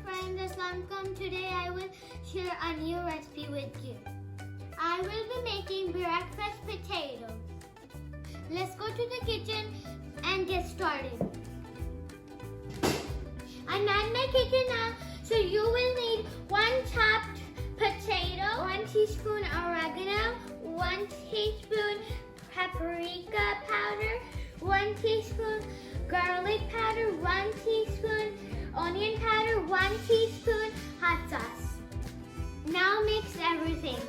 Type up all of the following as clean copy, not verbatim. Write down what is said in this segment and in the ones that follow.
friends, Assalamualaikum. Today I will share a new recipe with you. I will be making breakfast potatoes. Let's go to the kitchen and get started. I'm at my kitchen now, so you will need 1 chopped potato, 1 teaspoon oregano, 1 teaspoon paprika powder, 1 teaspoon garlic powder, 1 teaspoon onion powder, 1 teaspoon hot sauce. Now mix everything.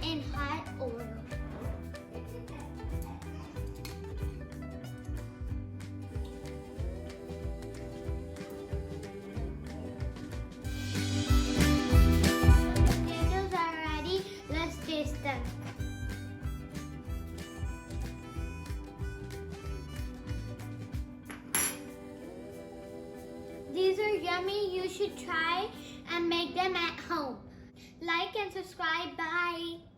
In hot oil. Potatoes are ready. Let's taste them. These are yummy. You should try and make them at home. Like and subscribe. Bye.